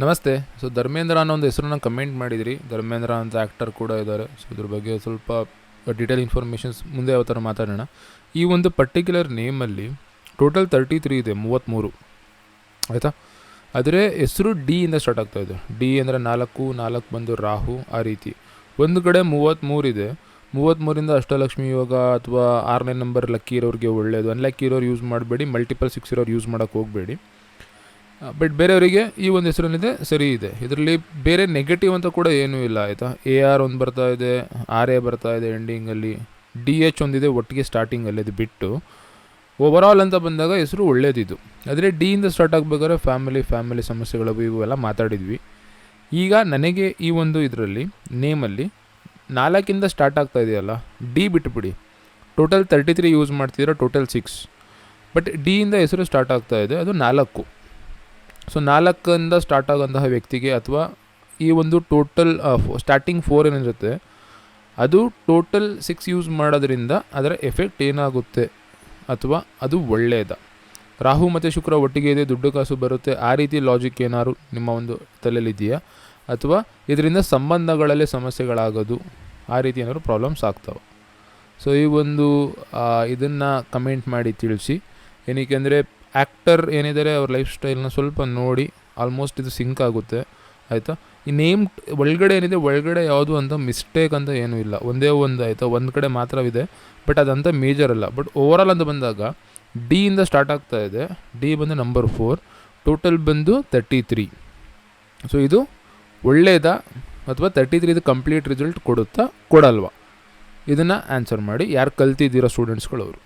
ನಮಸ್ತೆ. ಸೊ ಧರ್ಮೇಂದ್ರ ಅನ್ನೋ ಒಂದು ಹೆಸರನ್ನ ಕಮೆಂಟ್ ಮಾಡಿದಿರಿ. ಧರ್ಮೇಂದ್ರ ಅಂತ ಆ್ಯಕ್ಟರ್ ಕೂಡ ಇದ್ದಾರೆ. ಸೊ ಇದ್ರ ಬಗ್ಗೆ ಸ್ವಲ್ಪ ಡೀಟೇಲ್ ಇನ್ಫಾರ್ಮೇಷನ್ಸ್ ಮುಂದೆ ಯಾವ ಥರ ಮಾತಾಡೋಣ. ಈ ಒಂದು ಪರ್ಟಿಕ್ಯುಲರ್ ನೇಮಲ್ಲಿ ಟೋಟಲ್ 33 ಇದೆ, 33 ಆಯಿತಾ. ಆದರೆ ಹೆಸರು ಡಿ ಇಂದ ಸ್ಟಾರ್ಟ್ ಆಗ್ತಾಯಿದೆ. ಡಿ ಅಂದರೆ 4 ಬಂದು ರಾಹು, ಆ ರೀತಿ ಒಂದು ಕಡೆ 33 ಇದೆ. 33ರಿಂದ ಅಷ್ಟಲಕ್ಷ್ಮಿ ಯೋಗ ಅಥವಾ 6ನೇ ನಂಬರ್ ಲಕ್ಕಿ ಇರೋರಿಗೆ ಒಳ್ಳೆಯದು. ಅನ್ಲಕ್ಕಿ ಇರೋರು ಯೂಸ್ ಮಾಡಬೇಡಿ, ಮಲ್ಟಿಪಲ್ 6 ಇರೋರು ಯೂಸ್ ಮಾಡೋಕ್ಕೆ ಹೋಗಬೇಡಿ. ಬಟ್ ಬೇರೆಯವರಿಗೆ ಈ ಒಂದು ಹೆಸರಲ್ಲಿದೆ, ಸರಿ ಇದೆ. ಇದರಲ್ಲಿ ಬೇರೆ ನೆಗೆಟಿವ್ ಅಂತ ಕೂಡ ಏನೂ ಇಲ್ಲ ಆಯಿತಾ. AR ಒಂದು ಬರ್ತಾ ಇದೆ, RA ಬರ್ತಾ ಇದೆ ಎಂಡಿಂಗಲ್ಲಿ, DH ಒಂದಿದೆ ಒಟ್ಟಿಗೆ ಸ್ಟಾರ್ಟಿಂಗಲ್ಲಿ. ಅದು ಬಿಟ್ಟು ಓವರಾಲ್ ಅಂತ ಬಂದಾಗ ಹೆಸರು ಒಳ್ಳೇದಿದ್ದು. ಆದರೆ ಡಿಯಿಂದ ಸ್ಟಾರ್ಟ್ ಆಗಬೇಕಾದ್ರೆ ಫ್ಯಾಮಿಲಿ ಸಮಸ್ಯೆಗಳು ಇವೆಲ್ಲ ಮಾತಾಡಿದ್ವಿ. ಈಗ ನನಗೆ ಈ ಒಂದು ಇದರಲ್ಲಿ ನೇಮಲ್ಲಿ 4 ಸ್ಟಾರ್ಟ್ ಆಗ್ತಾ ಇದೆಯಲ್ಲ, ಡಿ ಬಿಟ್ಟುಬಿಡಿ. ಟೋಟಲ್ 33 ಯೂಸ್ ಮಾಡ್ತಿದ್ರೆ ಟೋಟಲ್ 6. ಬಟ್ ಡಿಯಿಂದ ಹೆಸರು ಸ್ಟಾರ್ಟ್ ಆಗ್ತಾ ಇದೆ, ಅದು 4. ಸೊ 4 ಸ್ಟಾರ್ಟ್ ಆಗೋಂತಹ ವ್ಯಕ್ತಿಗೆ ಅಥವಾ ಈ ಒಂದು ಟೋಟಲ್ ಸ್ಟಾರ್ಟಿಂಗ್ 4 ಏನಿರುತ್ತೆ ಅದು ಟೋಟಲ್ 6 ಯೂಸ್ ಮಾಡೋದ್ರಿಂದ ಅದರ ಎಫೆಕ್ಟ್ ಏನಾಗುತ್ತೆ ಅಥವಾ ಅದು ಒಳ್ಳೆಯದ. ರಾಹು ಮತ್ತು ಶುಕ್ರ ಒಟ್ಟಿಗೆ ಇದೆ, ದುಡ್ಡು ಕಾಸು ಬರುತ್ತೆ, ಆ ರೀತಿ ಲಾಜಿಕ್ ಏನಾದ್ರು ನಿಮ್ಮ ಒಂದು ತಲೆಯಲ್ಲಿದೆಯಾ? ಅಥವಾ ಇದರಿಂದ ಸಂಬಂಧಗಳಲ್ಲಿ ಸಮಸ್ಯೆಗಳಾಗೋದು, ಆ ರೀತಿ ಏನಾದ್ರು ಪ್ರಾಬ್ಲಮ್ಸ್ ಆಗ್ತಾವೆ? ಸೊ ಈ ಒಂದು ಇದನ್ನು ಕಮೆಂಟ್ ಮಾಡಿ ತಿಳಿಸಿ. ಏನಕ್ಕೆ ಅಂದರೆ ಆ್ಯಕ್ಟರ್ ಏನಿದ್ದಾರೆ ಅವ್ರ ಲೈಫ್ ಸ್ಟೈಲ್ನ ಸ್ವಲ್ಪ ನೋಡಿ, ಆಲ್ಮೋಸ್ಟ್ ಇದು ಸಿಂಕ್ ಆಗುತ್ತೆ ಆಯಿತಾ. ಈ ನೇಮ್ ಒಳಗಡೆ ಏನಿದೆ, ಒಳಗಡೆ ಯಾವುದು ಅಂತ ಮಿಸ್ಟೇಕ್ ಅಂತ ಏನೂ ಇಲ್ಲ, ಒಂದೇ ಒಂದು ಆಯಿತಾ, ಒಂದು ಕಡೆ ಮಾತ್ರವಿದೆ. ಬಟ್ ಅದಂತ ಮೇಜರ್ ಅಲ್ಲ. ಬಟ್ ಓವರಾಲ್ ಅಂತ ಬಂದಾಗ ಡಿಯಿಂದ ಸ್ಟಾರ್ಟ್ ಆಗ್ತಾ ಇದೆ. ಡಿ ಬಂದು ನಂಬರ್ 4, ಟೋಟಲ್ ಬಂದು 33. ಸೊ ಇದು ಒಳ್ಳೆಯದಾ ಅಥವಾ 33 ಕಂಪ್ಲೀಟ್ ರಿಸಲ್ಟ್ ಕೊಡುತ್ತಾ ಕೊಡಲ್ವಾ? ಇದನ್ನು ಆನ್ಸರ್ ಮಾಡಿ. ಯಾರು ಕಲ್ತಿದ್ದೀರೋ ಸ್ಟೂಡೆಂಟ್ಸ್ಗಳವರು.